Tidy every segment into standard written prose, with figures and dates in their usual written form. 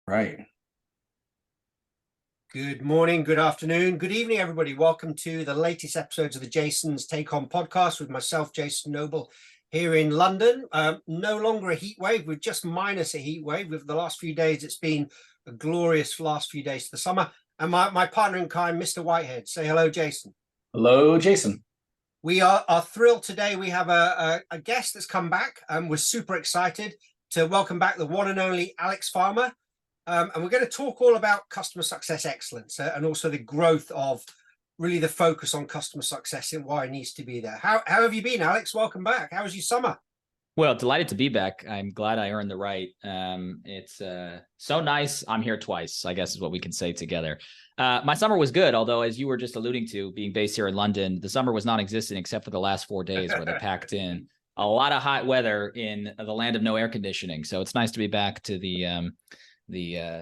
Right. Good morning, good afternoon, good evening, everybody. Welcome to the latest episodes of the Jason's Take On podcast with myself, Jason Noble, here in London. No longer a heat wave, we're just minus a heat wave. With the last few days, it's been a glorious last few days of the summer. And my partner in crime, Mr. Whitehead. Say hello, Jason. Hello, Jason. We are thrilled today. We have a guest that's come back, and we're super excited to welcome back the one and only Alex Farmer. And we're going to talk all about customer success excellence and also the growth of really the focus on customer success and why it needs to be there. How have you been, Alex? Welcome back. How was your summer? Well, delighted to be back. I'm glad I earned the right. It's so nice. I'm here twice, I guess is what we can say together. My summer was good, although as you were just alluding to, being based here in London, the summer was non-existent except for the last 4 days where they packed in a lot of hot weather in the land of no air conditioning. So it's nice to be back to the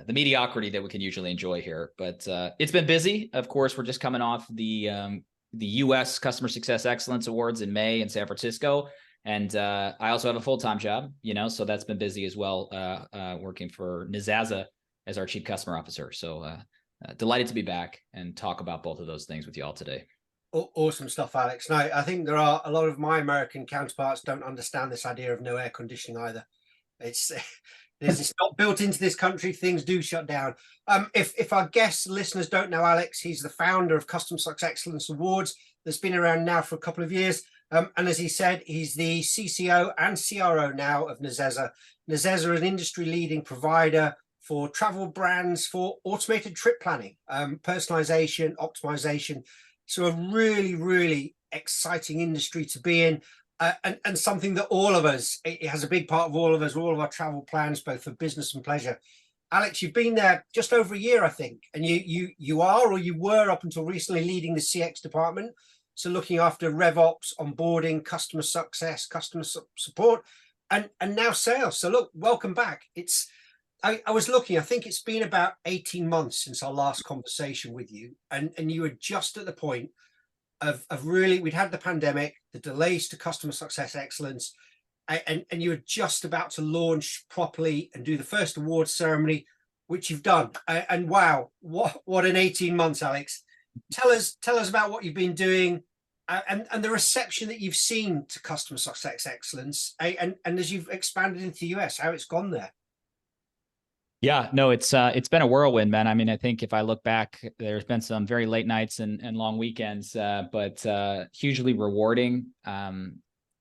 mediocrity that we can usually enjoy here. But it's been busy. Of course, we're just coming off the U.S. Customer Success Excellence Awards in May in San Francisco. And I also have a full-time job, so that's been busy as well, working for Nazaza as our Chief Customer Officer. So delighted to be back and talk about both of those things with you all today. Awesome stuff, Alex. Now, I think there are a lot of my American counterparts don't understand this idea of no air conditioning either. It's not built into this country. Things do shut down. If our guests, listeners don't know Alex, he's the founder of Customer Success Excellence Awards. That's been around now for a couple of years. And as he said, he's the CCO and CRO now of Nazaza. Nazaza is an industry-leading provider for travel brands for automated trip planning, personalization, optimization. So a really, really exciting industry to be in. And something that all of us, it has a big part of all of us, all of our travel plans, both for business and pleasure. Alex, you've been there just over a year, I think, and you are, or you were up until recently, leading the CX department. So looking after RevOps, onboarding, customer success, customer support, and now sales. So look, welcome back. I was looking, I think it's been about 18 months since our last conversation with you, and you were just at the point of really, we'd had the pandemic, the delays to customer success excellence, and you were just about to launch properly and do the first awards ceremony, which you've done. And wow, what an 18 months, Alex. Tell us about what you've been doing and the reception that you've seen to customer success excellence, and as you've expanded into the US, how it's gone there. Yeah, no, it's been a whirlwind, man. I mean, I think if I look back, there's been some very late nights and long weekends, but hugely rewarding.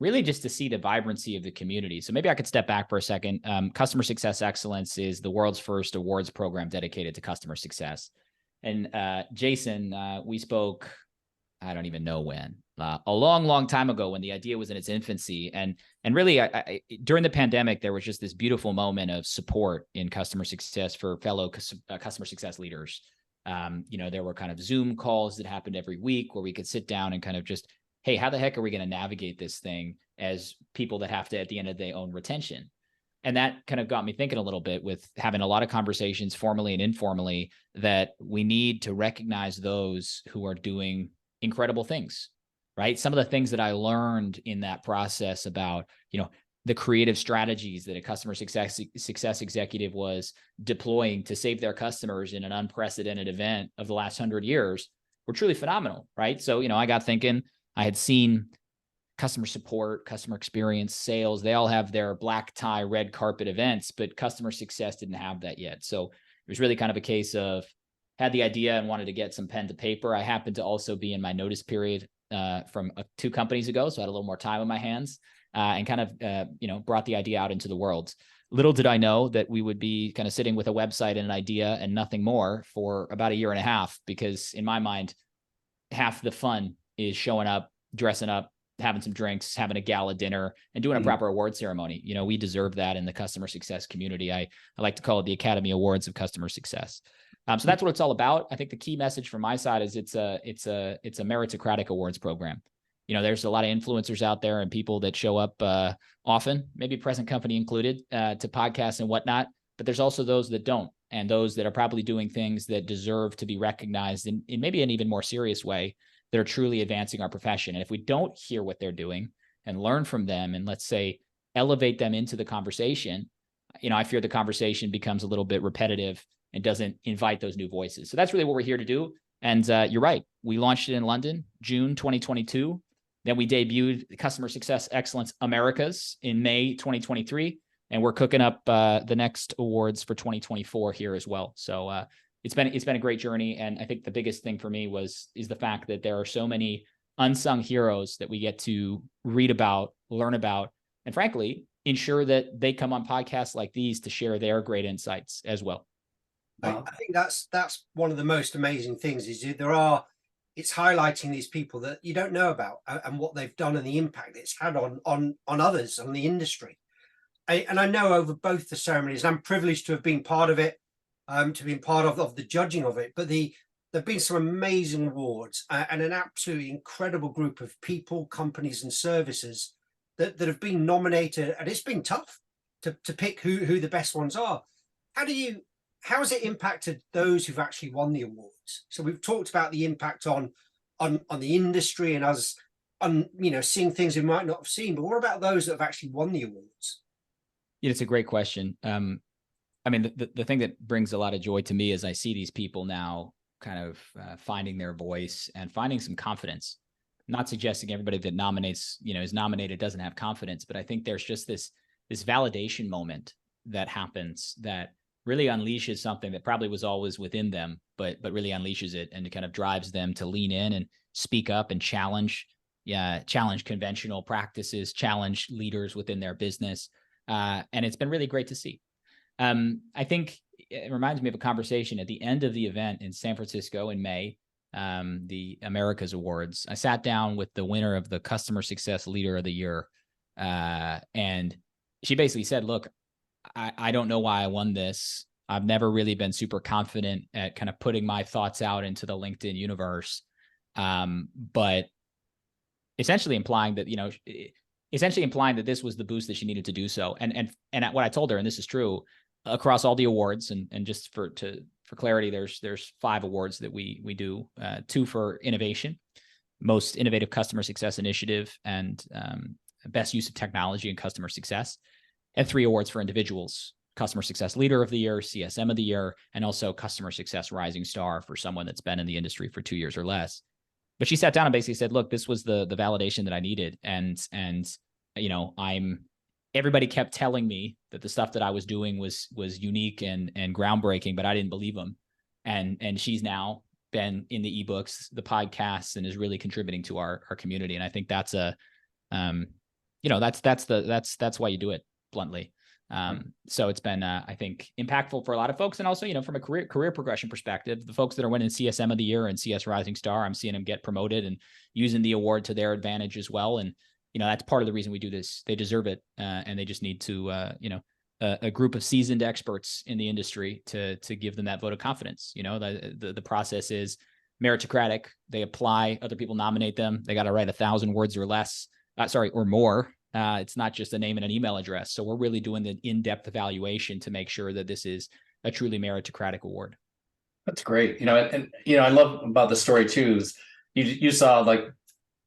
Really just to see the vibrancy of the community. So maybe I could step back for a second. Customer Success Excellence is the world's first awards program dedicated to customer success. And Jason, we spoke, I don't even know when, a long, long time ago when the idea was in its infancy. And really, during the pandemic, there was just this beautiful moment of support in customer success for fellow customer success leaders. There were kind of Zoom calls that happened every week where we could sit down and kind of just, hey, how the heck are we going to navigate this thing as people that have to, at the end of the day, own retention? And that kind of got me thinking a little bit with having a lot of conversations formally and informally that we need to recognize those who are doing incredible things, right? Some of the things that I learned in that process about, the creative strategies that a customer success executive was deploying to save their customers in an unprecedented event of the last 100 years were truly phenomenal, right? So, I got thinking, I had seen customer support, customer experience, sales, they all have their black tie, red carpet events, but customer success didn't have that yet. So it was really kind of a case of had the idea and wanted to get some pen to paper. I happened to also be in my notice period from 2 companies ago. So I had a little more time on my hands and kind of, brought the idea out into the world. Little did I know that we would be kind of sitting with a website and an idea and nothing more for about a year and a half, because in my mind, half the fun is showing up, dressing up, having some drinks, having a gala dinner, and doing a proper award ceremony. We deserve that in the customer success community. I like to call it the Academy Awards of Customer Success. So that's what it's all about. I think the key message from my side is it's a meritocratic awards program. There's a lot of influencers out there and people that show up often, maybe present company included, to podcasts and whatnot. But there's also those that don't, and those that are probably doing things that deserve to be recognized in maybe an even more serious way, that are truly advancing our profession. And if we don't hear what they're doing and learn from them and, let's say, elevate them into the conversation, I fear the conversation becomes a little bit repetitive and doesn't invite those new voices. So that's really what we're here to do. And you're right. We launched it in London, June 2022. Then we debuted Customer Success Excellence Americas in May 2023. And we're cooking up the next awards for 2024 here as well. So it's been a great journey. And I think the biggest thing for me is the fact that there are so many unsung heroes that we get to read about, learn about, and frankly, ensure that they come on podcasts like these to share their great insights as well. I think that's one of the most amazing things is it's highlighting these people that you don't know about and what they've done and the impact it's had on others, on the industry. And I know over both the ceremonies, I'm privileged to have been part of it, to be part of the judging of it, but there've been some amazing awards and an absolutely incredible group of people, companies and services that have been nominated, and it's been tough to pick who the best ones are. How has it impacted those who've actually won the awards? So we've talked about the impact on the industry and us on seeing things we might not have seen, but what about those that have actually won the awards? Yeah, it's a great question. I mean, the thing that brings a lot of joy to me is I see these people now kind of finding their voice and finding some confidence. Not suggesting everybody that nominates, is nominated doesn't have confidence, but I think there's just this validation moment that happens that really unleashes something that probably was always within them, but really unleashes it, and it kind of drives them to lean in and speak up and challenge conventional practices, challenge leaders within their business. And it's been really great to see. I think it reminds me of a conversation at the end of the event in San Francisco in May, the Americas Awards. I sat down with the winner of the Customer Success Leader of the Year. And she basically said, look, I don't know why I won this. I've never really been super confident at kind of putting my thoughts out into the LinkedIn universe. But essentially implying that, this was the boost that she needed to do so. And what I told her, and this is true across all the awards, and just for clarity, there's 5 awards that we do, 2 for innovation, most innovative customer success initiative, and best use of technology and customer success, and 3 awards for individuals, Customer Success Leader of the Year, CSM of the Year, and also Customer Success Rising Star for someone that's been in the industry for 2 years or less. But she sat down and basically said, look, this was the validation that I needed. And everybody kept telling me that the stuff that I was doing was unique and groundbreaking, but I didn't believe them. And she's now been in the ebooks, the podcasts, and is really contributing to our community. And I think that's that's why you do it, bluntly. So it's been, I think, impactful for a lot of folks. And also, from a career progression perspective, the folks that are winning CSM of the Year and CS Rising Star, I'm seeing them get promoted and using the award to their advantage as well. And, that's part of the reason we do this. They deserve it. And they just need to, a group of seasoned experts in the industry to give them that vote of confidence. The process is meritocratic. They apply, other people nominate them. They got to write 1,000 words or less, or more. It's not just a name and an email address. So we're really doing the in-depth evaluation to make sure that this is a truly meritocratic award. That's great. And I love about the story too, is you saw like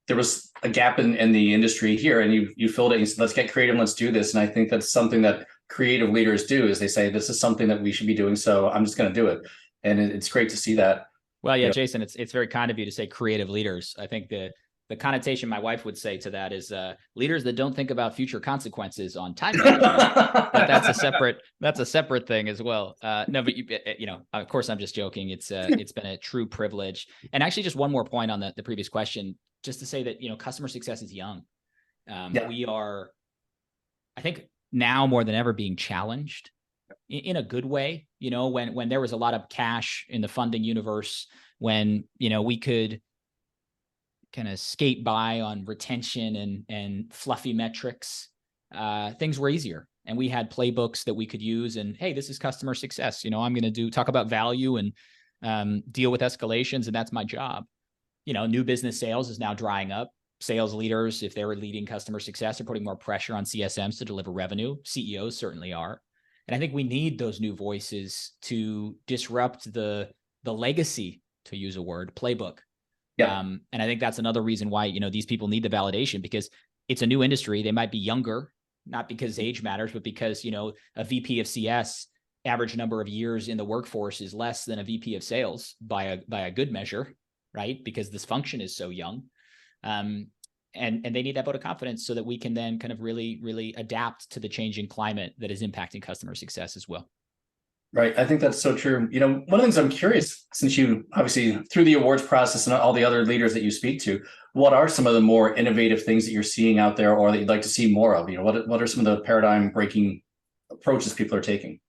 there was a gap in the industry here, and you filled it and you said, let's get creative, let's do this. And I think that's something that creative leaders do, is they say, this is something that we should be doing. So I'm just going to do it. And it's great to see that. Well, yeah, Jason, it's very kind of you to say creative leaders. I think the connotation my wife would say to that is leaders that don't think about future consequences on time management. But that's a separate thing as well. No, but of course, I'm just joking. It's been a true privilege. And actually, just one more point on the previous question, just to say that customer success is young. We are, I think, now more than ever being challenged in a good way. When there was a lot of cash in the funding universe, when we could kind of skate by on retention and fluffy metrics, things were easier. And we had playbooks that we could use. And hey, this is customer success. I'm going to talk about value and deal with escalations. And that's my job. New business sales is now drying up. Sales leaders, if they were leading customer success, are putting more pressure on CSMs to deliver revenue. CEOs certainly are. And I think we need those new voices to disrupt the legacy, to use a word, playbook. Yeah. And I think that's another reason why, these people need the validation, because it's a new industry. They might be younger. not because age matters, but because, a VP of CS average number of years in the workforce is less than a VP of sales by a good measure, right? Because this function is so young. And they need that vote of confidence so that we can then kind of really, really adapt to the changing climate that is impacting customer success as well. Right. I think that's so true. One of the things I'm curious, since you obviously through the awards process and all the other leaders that you speak to, what are some of the more innovative things that you're seeing out there or that you'd like to see more of? What are some of the paradigm breaking approaches people are taking?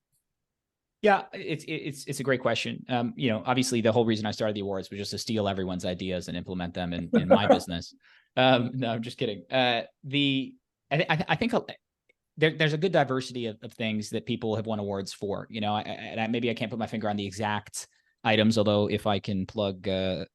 Yeah, it's a great question. Obviously the whole reason I started the awards was just to steal everyone's ideas and implement them in my business. No, I'm just kidding. I think there's a good diversity of things that people have won awards for. Maybe I can't put my finger on the exact items, although if I can plug our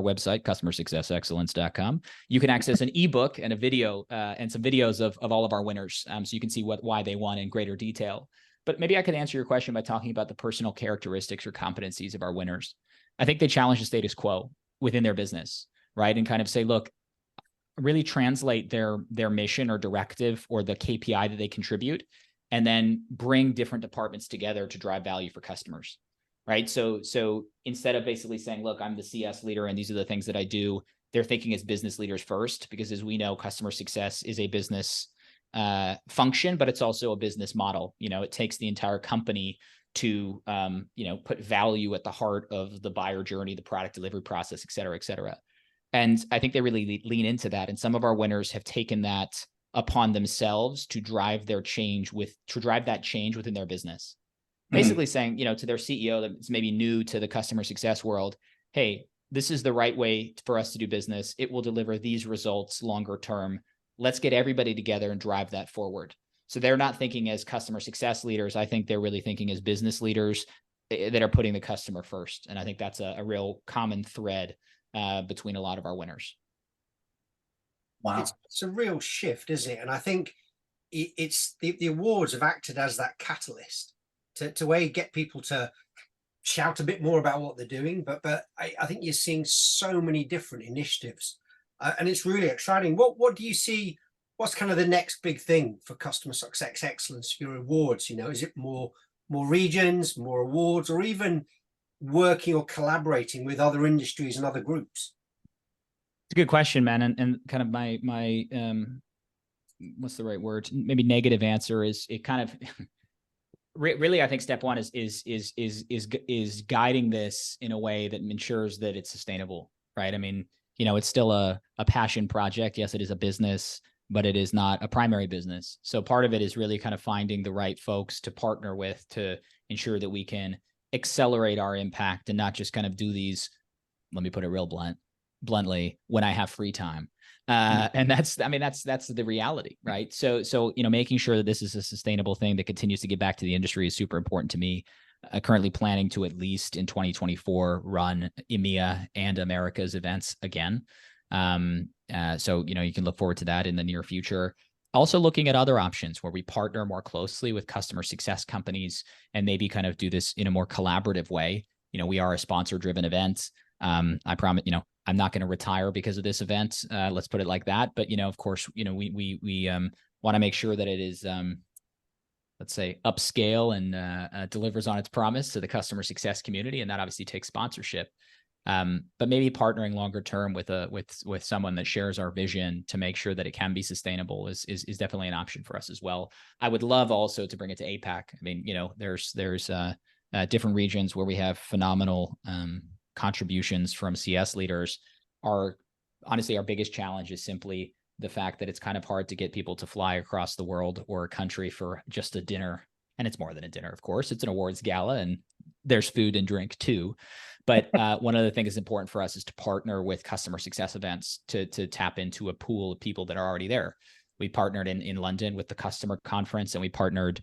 website, customersuccessexcellence.com, you can access an ebook and a video and some videos of all of our winners, so you can see why they won in greater detail. But maybe I could answer your question by talking about the personal characteristics or competencies of our winners. I think they challenge the status quo within their business, right? And kind of say, look, really translate their mission or directive or the KPI that they contribute, and then bring different departments together to drive value for customers, right? So instead of basically saying, look, I'm the CS leader and these are the things that I do, they're thinking as business leaders first, because as we know, customer success is a business function, but it's also a business model. It takes the entire company to, put value at the heart of the buyer journey, the product delivery process, et cetera, et cetera. And I think they really lean into that. And some of our winners have taken that upon themselves to drive that change within their business. Basically saying, to their CEO that's maybe new to the customer success world, hey, this is the right way for us to do business. It will deliver these results longer term. Let's get everybody together and drive that forward. So they're not thinking as customer success leaders. I think they're really thinking as business leaders that are putting the customer first. And I think that's a real common thread between a lot of our winners. Wow. It's a real shift, isn't it? And I think it's the awards have acted as that catalyst to get people to shout a bit more about what they're doing. But I think you're seeing so many different initiatives. And it's really exciting. What do you see? What's kind of the next big thing for customer success excellence? Your awards, is it more regions, more awards, or even working or collaborating with other industries and other groups? It's a good question, man. And kind of my what's the right word? Maybe negative answer is it kind of really, I think step one is guiding this in a way that ensures that it's sustainable, right? I mean, it's still a passion project. Yes, it is a business, but it is not a primary business. So part of it is really kind of finding the right folks to partner with to ensure that we can accelerate our impact and not just kind of do these, let me put it real bluntly, when I have free time. And that's the reality, right? So, making sure that this is a sustainable thing that continues to give back to the industry is super important to me. Currently planning to at least in 2024 run EMEA and America's events again. So, you can look forward to that in the near future. Also looking at other options where we partner more closely with customer success companies and maybe kind of do this in a more collaborative way. We are a sponsor-driven event. I promise, I'm not going to retire because of this event. Let's put it like that. But, of course, we want to make sure that it is, let's say, upscale and delivers on its promise to the customer success community. And that obviously takes sponsorship. But maybe partnering longer term with someone that shares our vision to make sure that it can be sustainable is definitely an option for us as well. I would love also to bring it to APAC. I mean, there's different regions where we have phenomenal contributions from CS leaders. Honestly, our biggest challenge is simply the fact that it's kind of hard to get people to fly across the world or a country for just a dinner. And it's more than a dinner, of course. It's an awards gala and there's food and drink too. But one of the things that's important for us is to partner with customer success events to tap into a pool of people that are already there. We partnered in London with the customer conference, and we partnered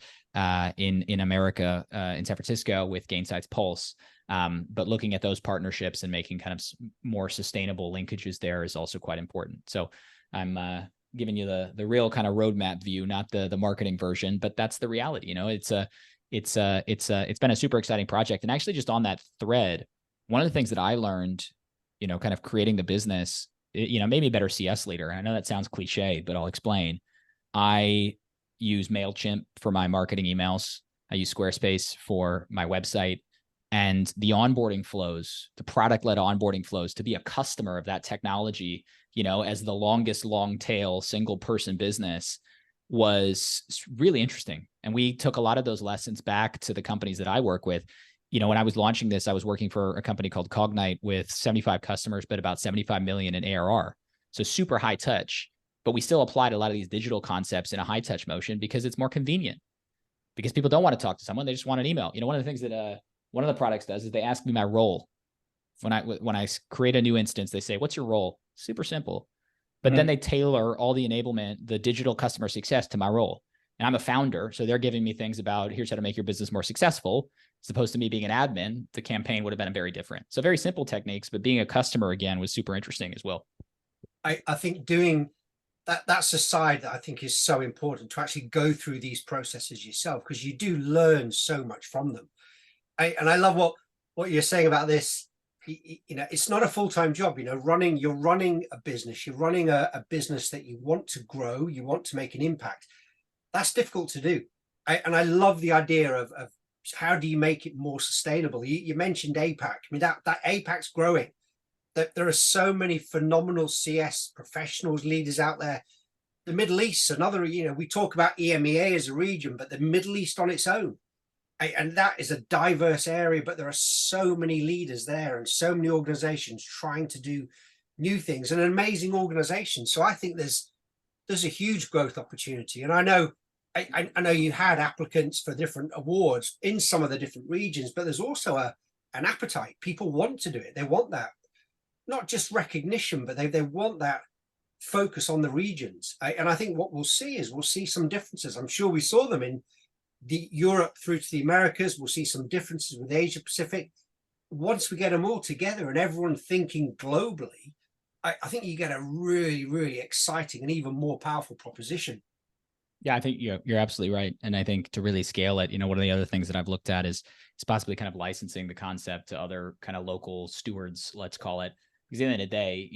in America, in San Francisco with Gainsight's Pulse. But looking at those partnerships and making kind of more sustainable linkages there is also quite important. So I'm giving you the real kind of roadmap view, not the marketing version, but that's the reality. It's been a super exciting project. And actually just on that thread, one of the things that I learned, kind of creating the business, made me a better CS leader. I know that sounds cliche, but I'll explain. I use MailChimp for my marketing emails. I use Squarespace for my website. And the onboarding flows, the product-led onboarding flows to be a customer of that technology, as the longest long tail single person business was really interesting. And we took a lot of those lessons back to the companies that I work with. When I was launching this, I was working for a company called Cognite with 75 customers, but about 75 million in ARR. So super high touch, but we still applied a lot of these digital concepts in a high touch motion because it's more convenient, because people don't want to talk to someone. They just want an email. One of the things that one of the products does is they ask me my role. When I create a new instance, they say, what's your role? Super simple. But then they tailor all the enablement, the digital customer success to my role. And I'm a founder. So they're giving me things about, here's how to make your business more successful. As opposed to me being an admin, the campaign would have been very different. So very simple techniques, but being a customer again was super interesting as well. I think doing that's a side that I think is so important, to actually go through these processes yourself, because you do learn so much from them. And I love what you're saying about this. It's not a full-time job. You're running a business. You're running a business that you want to grow. You want to make an impact. That's difficult to do. And I love the idea of how do you make it more sustainable? You mentioned APAC. I mean, that APAC's growing. There are so many phenomenal CS professionals, leaders out there. The Middle East, another, we talk about EMEA as a region, but the Middle East on its own. And that is a diverse area, but there are so many leaders there and so many organizations trying to do new things, and an amazing organization. So I think there's a huge growth opportunity. And I know you had applicants for different awards in some of the different regions, but there's also an appetite. People want to do it. They want that, not just recognition, but they want that focus on the regions. And I think what we'll see some differences. I'm sure we saw them in the Europe through to the Americas. We'll see some differences with Asia Pacific. Once we get them all together and everyone thinking globally, I think you get a really, really exciting and even more powerful proposition. Yeah, I think you're absolutely right. And I think to really scale it, one of the other things that I've looked at is possibly kind of licensing the concept to other kind of local stewards, let's call it. Because at the end of the day,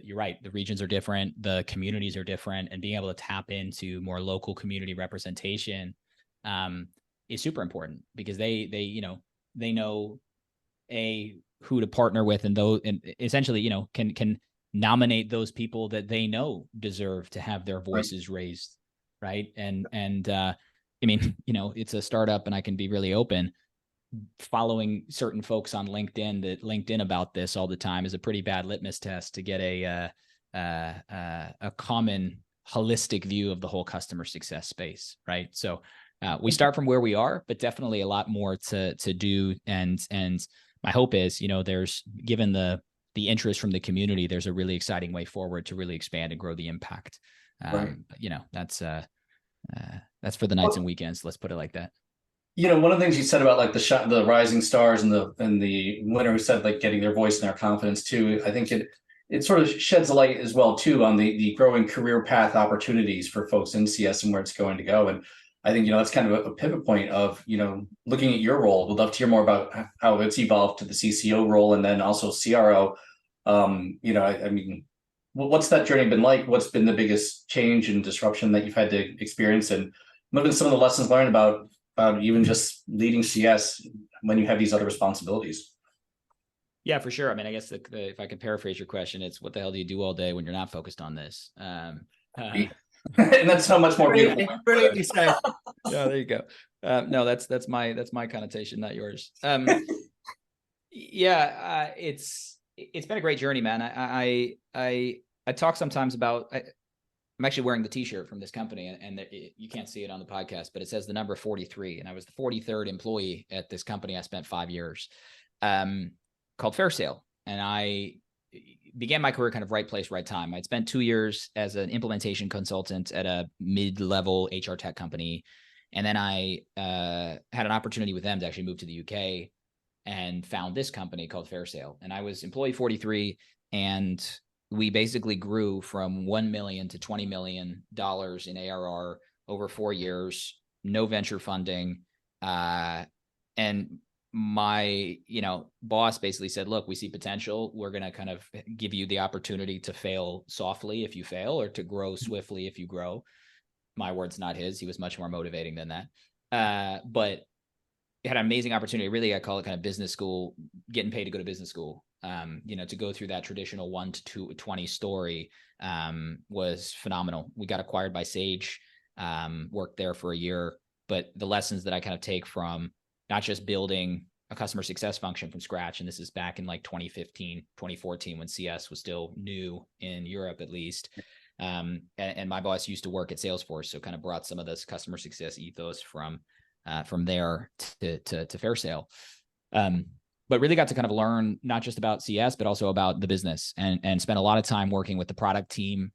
you're right, the regions are different, the communities are different, and being able to tap into more local community representation is super important, because they know who to partner with, and essentially, can nominate those people that they know deserve to have their voices raised. Right. And I mean, it's a startup, and I can be really open. Following certain folks on LinkedIn about this all the time is a pretty bad litmus test to get a common holistic view of the whole customer success space. Right. So we start from where we are, but definitely a lot more to do. And my hope is, there's, given the interest from the community, there's a really exciting way forward to really expand and grow the impact. Right. But, that's for the nights and weekends. Let's put it like that. One of the things you said about like the rising stars and the winner who said like getting their voice and their confidence too, I think it sort of sheds a light as well too on the growing career path opportunities for folks in CS and where it's going to go. And I think, that's kind of a pivot point of, looking at your role. We'd love to hear more about how it's evolved to the CCO role, and then also CRO. I mean, what's that journey been like? What's been the biggest change and disruption that you've had to experience? And what have been some of the lessons learned about even just leading CS when you have these other responsibilities? Yeah, for sure. I mean, I guess if I could paraphrase your question, it's what the hell do you do all day when you're not focused on this? And that's so much more beautiful. Brilliantly said. Yeah, there you go. No, that's my connotation, not yours. It's been a great journey, man. I talk sometimes about. I'm actually wearing the T-shirt from this company, and you can't see it on the podcast, but it says the number 43, and I was the 43rd employee at this company. I spent 5 years, called Fairsail, and I began my career kind of right place, right time. I'd spent 2 years as an implementation consultant at a mid-level HR tech company, and then I had an opportunity with them to actually move to the UK and found this company called Fairsail, and I was employee 43, and we basically grew from $1 million to $20 million in ARR over 4 years, no venture funding. And my, boss basically said, look, we see potential. We're going to kind of give you the opportunity to fail softly if you fail, or to grow swiftly if you grow. My words, not his. He was much more motivating than that. But it had an amazing opportunity. Really, I call it kind of business school, getting paid to go to business school. To go through that traditional 1 to 20 story was phenomenal. We got acquired by Sage, worked there for a year, but the lessons that I kind of take from not just building a customer success function from scratch, and this is back in like 2015, 2014, when CS was still new in Europe, at least. And my boss used to work at Salesforce, so kind of brought some of this customer success ethos from there to Fairsail. But really got to kind of learn not just about CS, but also about the business, and spent a lot of time working with the product team,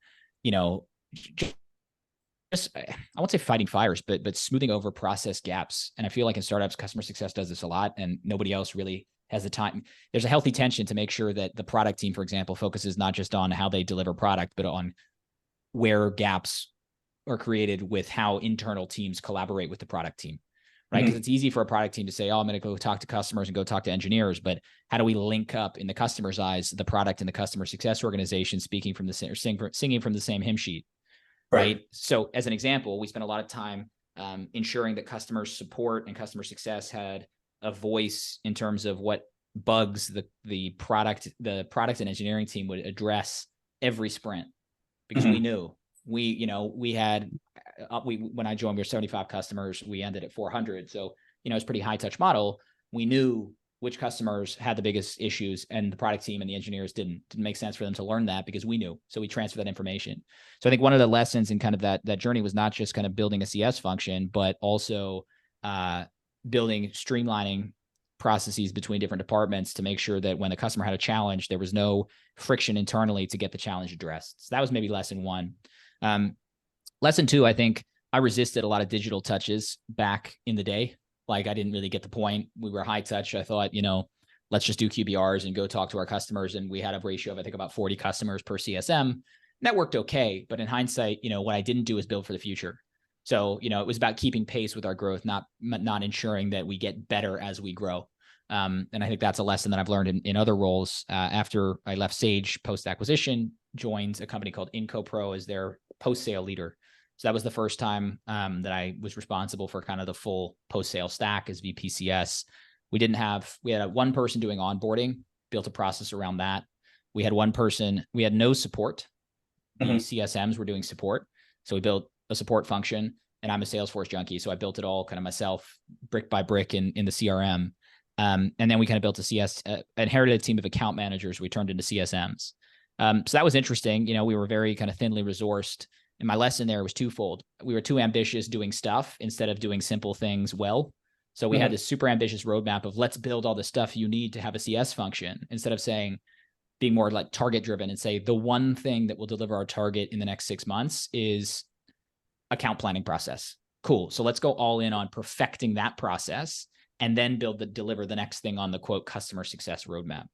just, I won't say fighting fires, but smoothing over process gaps. And I feel like in startups, customer success does this a lot, and nobody else really has the time. There's a healthy tension to make sure that the product team, for example, focuses not just on how they deliver product, but on where gaps are created with how internal teams collaborate with the product team, right? Because it's easy for a product team to say, oh, I'm going to go talk to customers and go talk to engineers, but how do we link up in the customer's eyes, the product and the customer success organization speaking from the same, or singing from the same hymn sheet? Right. So as an example, we spent a lot of time ensuring that customer support and customer success had a voice in terms of what bugs the product and engineering team would address every sprint, because we knew when I joined, we were 75 customers. We ended at 400. So, it's a pretty high touch model. We knew which customers had the biggest issues, and the product team and the engineers didn't make sense for them to learn that, because we knew. So we transferred that information. So I think one of the lessons in kind of that journey was not just kind of building a CS function, but also streamlining processes between different departments to make sure that when the customer had a challenge, there was no friction internally to get the challenge addressed. So that was maybe lesson 1. Lesson 2, I think I resisted a lot of digital touches back in the day. Like, I didn't really get the point. We were high touch. I thought, let's just do QBRs and go talk to our customers. And we had a ratio of, I think, about 40 customers per CSM. And that worked okay. But in hindsight, what I didn't do is build for the future. So, it was about keeping pace with our growth, not ensuring that we get better as we grow. And I think that's a lesson that I've learned in other roles. After I left Sage post-acquisition, joined a company called IncoPro as their post-sale leader. So that was the first time that I was responsible for kind of the full post-sale stack as VPCS. We had one person doing onboarding, built a process around that. We had no support. The CSMs were doing support. So we built a support function, and I'm a Salesforce junkie. So I built it all kind of myself, brick by brick in the CRM. And then we kind of built inherited a team of account managers we turned into CSMs. So that was interesting. We were very kind of thinly resourced. And my lesson there was twofold. We were too ambitious doing stuff instead of doing simple things well. So we had this super ambitious roadmap of, let's build all the stuff you need to have a CS function, instead of being more like target driven and say, the one thing that will deliver our target in the next 6 months is account planning process. Cool. So let's go all in on perfecting that process, and then deliver the next thing on the quote customer success roadmap.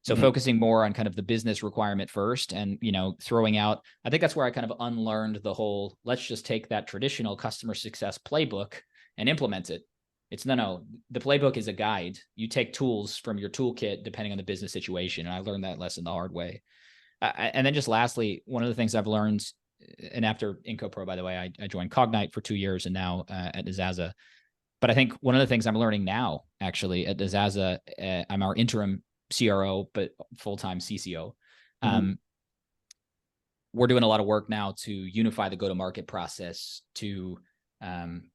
So focusing more on kind of the business requirement first, and, throwing out, I think that's where I kind of unlearned the whole, let's just take that traditional customer success playbook and implement it. It's no, the playbook is a guide. You take tools from your toolkit depending on the business situation. And I learned that lesson the hard way. And then just lastly, one of the things I've learned, and after IncoPro, by the way, I joined Cognite for 2 years and now at Zaza. But I think one of the things I'm learning now, actually, at Zaza, I'm our interim CRO, but full-time CCO. We're doing a lot of work now to unify the go-to-market process to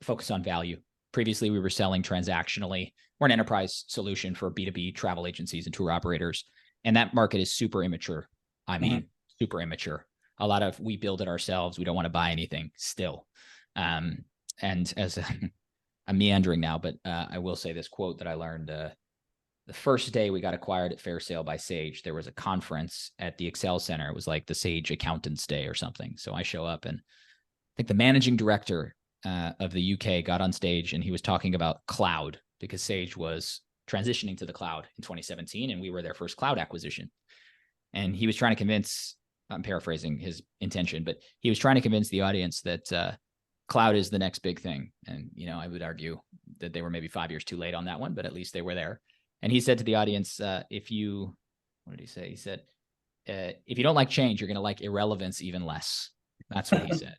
focus on value. Previously, we were selling transactionally. We're an enterprise solution for B2B travel agencies and tour operators. And that market is super immature. I mean, super immature. A lot of, we build it ourselves. We don't want to buy anything still. And as I'm meandering now, but I will say this quote that I learned the first day we got acquired at Fairsail by Sage. There was a conference at the Excel Center. It was like the Sage Accountants Day or something. So I show up, and I think the managing director of the UK got on stage, and he was talking about cloud, because Sage was transitioning to the cloud in 2017, and we were their first cloud acquisition. And he was trying to convince, I'm paraphrasing his intention, but he was trying to convince the audience that cloud is the next big thing. And, I would argue that they were maybe 5 years too late on that one, but at least they were there. And he said to the audience, what did he say? He said, if you don't like change, you're going to like irrelevance even less. That's what he said.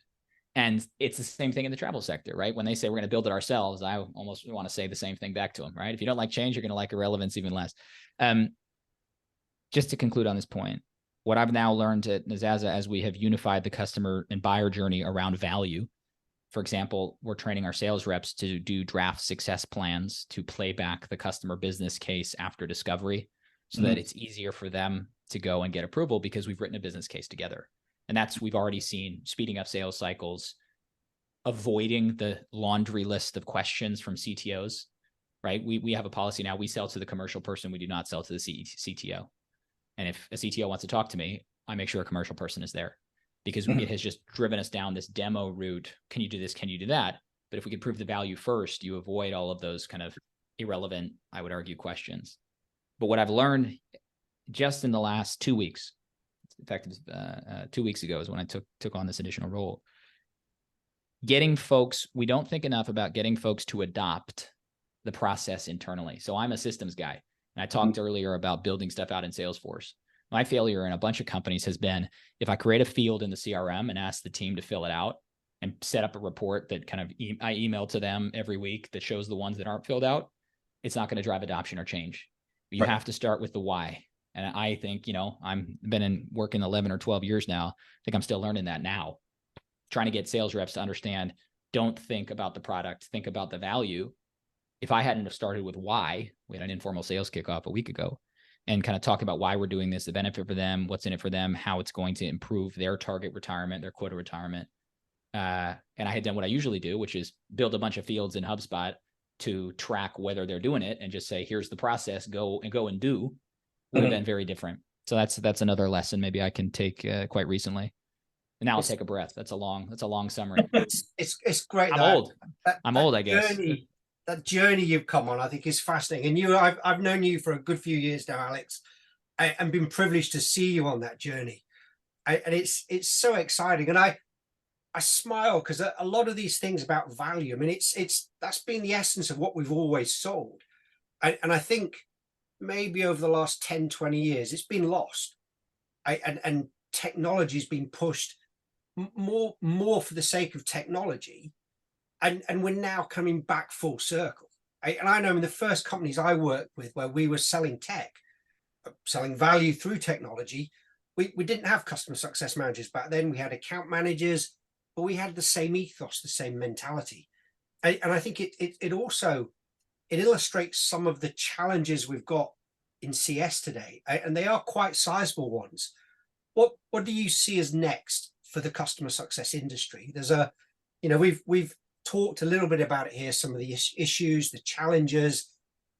And it's the same thing in the travel sector, right? When they say we're going to build it ourselves, I almost want to say the same thing back to them, right? If you don't like change, you're going to like irrelevance even less. Just to conclude on this point, what I've now learned at Nazaza, as we have unified the customer and buyer journey around value, for example, we're training our sales reps to do draft success plans to play back the customer business case after discovery so that it's easier for them to go and get approval because we've written a business case together. And we've already seen speeding up sales cycles, avoiding the laundry list of questions from CTOs, right? We have a policy now. We sell to the commercial person. We do not sell to the CTO. And if a CTO wants to talk to me, I make sure a commercial person is there because it has just driven us down this demo route. Can you do this? Can you do that? But if we could prove the value first, you avoid all of those kind of irrelevant, I would argue, questions. But what I've learned just in the last 2 weeks, in fact, 2 weeks ago is when I took on this additional role. We don't think enough about getting folks to adopt the process internally. So I'm a systems guy. And I talked earlier about building stuff out in Salesforce. My failure in a bunch of companies has been if I create a field in the CRM and ask the team to fill it out and set up a report that kind of I email to them every week that shows the ones that aren't filled out, it's not going to drive adoption or change. You have to start with the why. And I think, I'm been working 11 or 12 years now. I think I'm still learning that now. Trying to get sales reps to understand, don't think about the product, think about the value. If I hadn't have started with why, we had an informal sales kickoff a week ago and kind of talk about why we're doing this, the benefit for them, what's in it for them, how it's going to improve their target retirement, their quota retirement. And I had done what I usually do, which is build a bunch of fields in HubSpot to track whether they're doing it and just say, here's the process, go and do, would have been very different. So that's another lesson maybe I can take quite recently. And now I'll take a breath. That's a long summary. It's great. I'm old. I'm old, I guess. That journey you've come on, I think, is fascinating. And I've known you for a good few years now, Alex, and been privileged to see you on that journey. And it's so exciting. And I smile because a lot of these things about value, I mean, that's been the essence of what we've always sold. And I think maybe over the last 10, 20 years, it's been lost. And technology's been pushed more for the sake of technology. And we're now coming back full circle. And I know in the first companies I worked with where we were selling tech, selling value through technology, we didn't have customer success managers back then. We had account managers, but we had the same ethos, the same mentality. And I think it also illustrates some of the challenges we've got in CS today. And they are quite sizable ones. What do you see as next for the customer success industry? There's we've talked a little bit about it here, some of the issues, the challenges.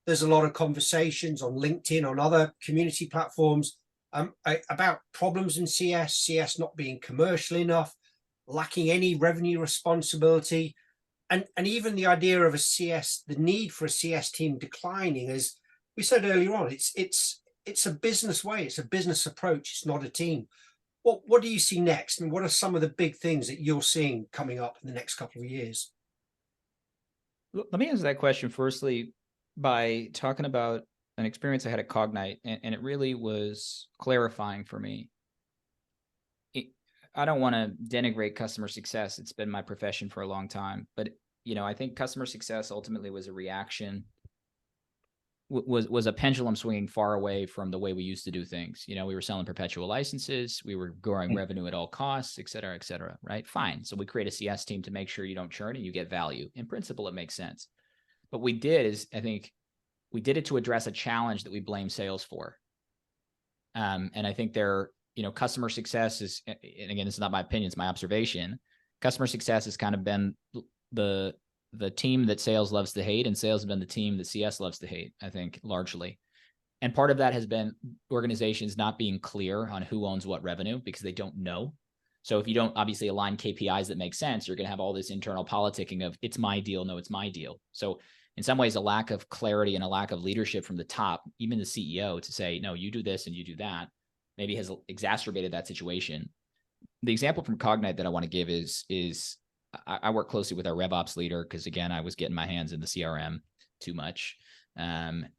There's a lot of conversations on LinkedIn, on other community platforms about problems in CS not being commercial enough, lacking any revenue responsibility, and even the idea of the need for a CS team declining. As we said earlier on, it's a business way, it's a business approach, it's not a team. What do you see next, and what are some of the big things that you're seeing coming up in the next couple of years? Let me answer that question firstly by talking about an experience I had at Cognite, and it really was clarifying for me. I don't want to denigrate customer success. It's been my profession for a long time, but I think customer success ultimately was a reaction, was a pendulum swinging far away from the way we used to do things. We were selling perpetual licenses, we were growing revenue at all costs, et cetera, right? Fine. So we create a CS team to make sure you don't churn and you get value. In principle, it makes sense. What we did is, I think we did it to address a challenge that we blame sales for. And I think customer success is, and again, this is not my opinion, it's my observation. Customer success has kind of been the team that sales loves to hate, and sales has been the team that CS loves to hate, I think, largely. And part of that has been organizations not being clear on who owns what revenue because they don't know. So if you don't obviously align KPIs that make sense, you're going to have all this internal politicking of it's my deal, no, it's my deal. So in some ways, a lack of clarity and a lack of leadership from the top, even the CEO, to say, no, you do this and you do that, maybe has exacerbated that situation. The example from Cognite that I want to give is I work closely with our RevOps leader because, again, I was getting my hands in the CRM too much. And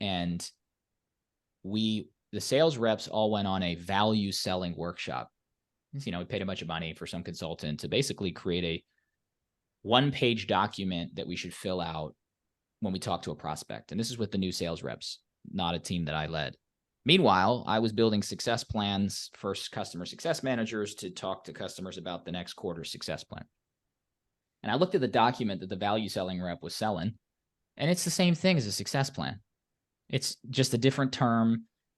the sales reps all went on a value selling workshop. We paid a bunch of money for some consultant to basically create one-page document that we should fill out when we talk to a prospect. And this is with the new sales reps, not a team that I led. Meanwhile, I was building success plans for customer success managers to talk to customers about the next quarter's success plan. And I looked at the document that the value selling rep was selling, and it's the same thing as a success plan. It's just a different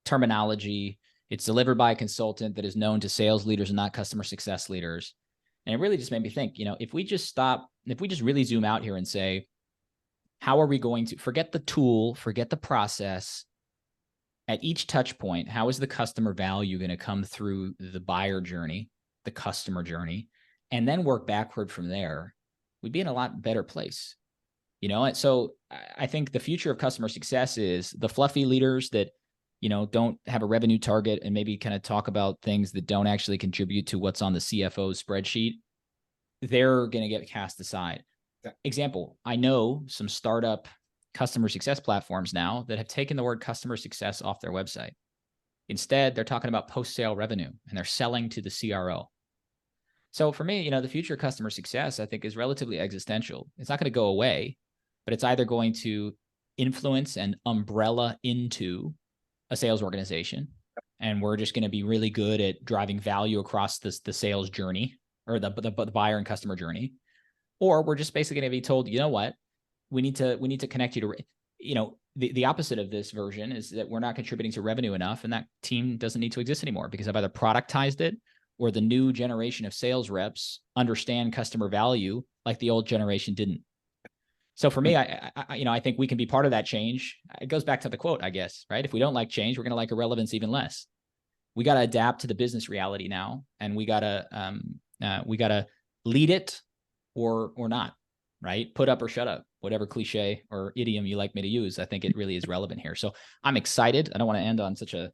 terminology. It's delivered by a consultant that is known to sales leaders and not customer success leaders. And it really just made me think, if we just really zoom out here and say, how are we going to forget the tool, forget the process? At each touch point, how is the customer value going to come through the buyer journey, the customer journey, and then work backward from there? We'd be in a lot better place. And so I think the future of customer success is the fluffy leaders that, don't have a revenue target and maybe kind of talk about things that don't actually contribute to what's on the CFO's spreadsheet. They're going to get cast aside. Yeah. Example, I know some startup customer success platforms now that have taken the word customer success off their website. Instead, they're talking about post-sale revenue and they're selling to the CRO. So for me, the future of customer success, I think, is relatively existential. It's not going to go away, but it's either going to influence and umbrella into a sales organization. And we're just going to be really good at driving value across the sales journey or the buyer and customer journey. Or we're just basically going to be told, you know what, we need to connect you to, the opposite of this version is that we're not contributing to revenue enough, and that team doesn't need to exist anymore because I've either productized it or the new generation of sales reps understand customer value like the old generation didn't. So for me, I think we can be part of that change. It goes back to the quote, I guess, right? If we don't like change, we're going to like irrelevance even less. We got to adapt to the business reality now, and we got to lead it or not, right? Put up or shut up, whatever cliche or idiom you like me to use. I think it really is relevant here. So I'm excited. I don't want to end on such a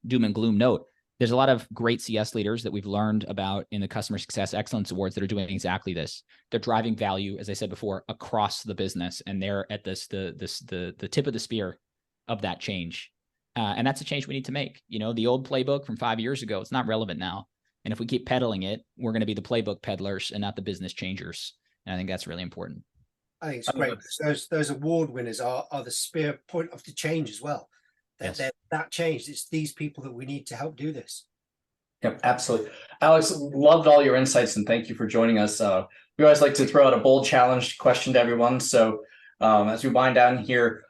doom and gloom note. There's a lot of great CS leaders that we've learned about in the Customer Success Excellence Awards that are doing exactly this. They're driving value, as I said before, across the business, and they're at the tip of the spear of that change. And that's a change we need to make. The old playbook from 5 years ago, it's not relevant now. And if we keep peddling it, we're going to be the playbook peddlers and not the business changers. And I think that's really important. I think it's great because those award winners are the spear point of the change as well. That change, it's these people that we need to help do this. Yep, absolutely. Alex, loved all your insights and thank you for joining us. We always like to throw out a bold challenge question to everyone. So as we wind down here,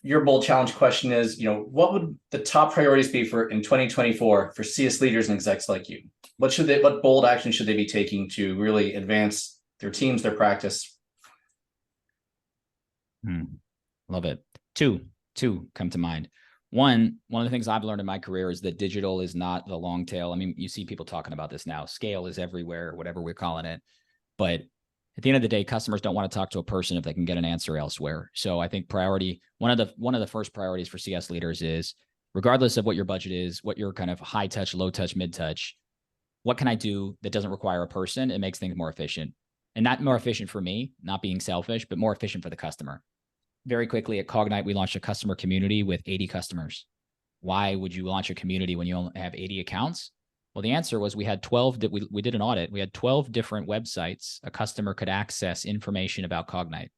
your bold challenge question is, what would the top priorities be in 2024 for CS leaders and execs like you? What bold action should they be taking to really advance their teams, their practice? Love it. Two come to mind. One of the things I've learned in my career is that digital is not the long tail. I mean, you see people talking about this now. Scale is everywhere, whatever we're calling it. But at the end of the day, customers don't want to talk to a person if they can get an answer elsewhere. So I think one of the first priorities for CS leaders is, regardless of what your budget is, what your kind of high touch, low touch, mid touch, what can I do that doesn't require a person? It makes things more efficient. And not more efficient for me, not being selfish, but more efficient for the customer. Very quickly at Cognite, we launched a customer community with 80 customers. Why would you launch a community when you only have 80 accounts? Well, the answer was we had 12, we did an audit. We had 12 different websites a customer could access information about Cognite.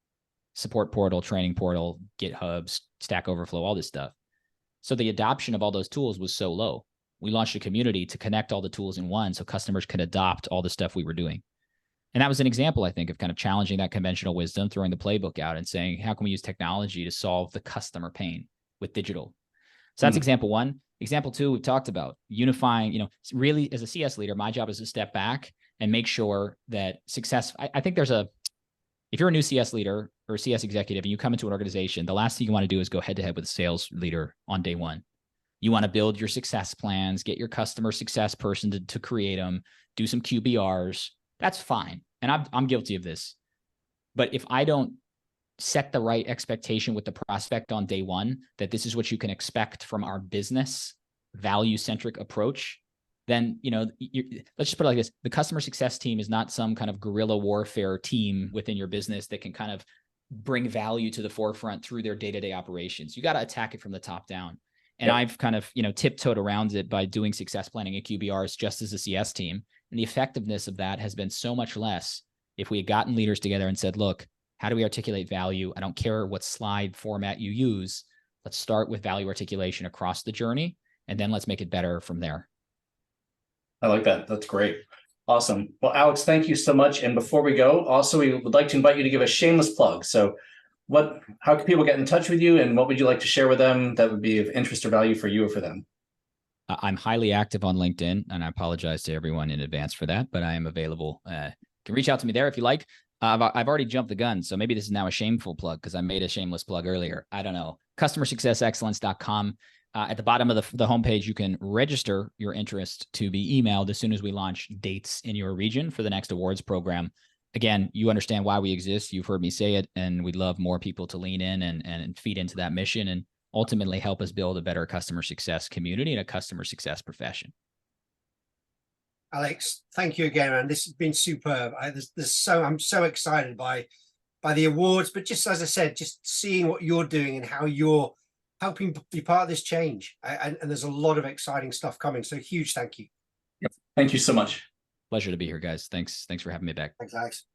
Support portal, training portal, GitHub, Stack Overflow, all this stuff. So the adoption of all those tools was so low. We launched a community to connect all the tools in one so customers could adopt all the stuff we were doing. And that was an example, I think, of kind of challenging that conventional wisdom, throwing the playbook out and saying, how can we use technology to solve the customer pain with digital? So that's example one. Example two, we've talked about unifying, really as a CS leader, my job is to step back and make sure that success, I think if you're a new CS leader or a CS executive and you come into an organization, the last thing you want to do is go head to head with a sales leader on day one. You want to build your success plans, get your customer success person to create them, do some QBRs. That's fine. And I'm guilty of this. But if I don't set the right expectation with the prospect on day one, that this is what you can expect from our business value-centric approach, then, let's just put it like this. The customer success team is not some kind of guerrilla warfare team within your business that can kind of bring value to the forefront through their day-to-day operations. You got to attack it from the top down. And I've kind of, tiptoed around it by doing success planning at QBRs just as a CS team. And the effectiveness of that has been so much less if we had gotten leaders together and said, look, how do we articulate value? I don't care what slide format you use. Let's start with value articulation across the journey, and then let's make it better from there. I like that. That's great. Awesome. Well, Alex, thank you so much. And before we go, also, we would like to invite you to give a shameless plug. So how can people get in touch with you, and what would you like to share with them that would be of interest or value for you or for them? I'm highly active on LinkedIn, and I apologize to everyone in advance for that, but I am available. You can reach out to me there if you like. I've already jumped the gun, so maybe this is now a shameful plug because I made a shameless plug earlier. I don't know. CustomerSuccessExcellence.com. At the bottom of the homepage, you can register your interest to be emailed as soon as we launch dates in your region for the next awards program. Again, you understand why we exist. You've heard me say it, and we'd love more people to lean in and feed into that mission and ultimately help us build a better customer success community and a customer success profession. Alex, thank you again, man. This has been superb. I'm so excited by the awards, but just as I said, just seeing what you're doing and how you're helping be part of this change. And there's a lot of exciting stuff coming. So huge thank you. Yep. Thank you so much. Pleasure to be here, guys. Thanks for having me back. Thanks, Alex.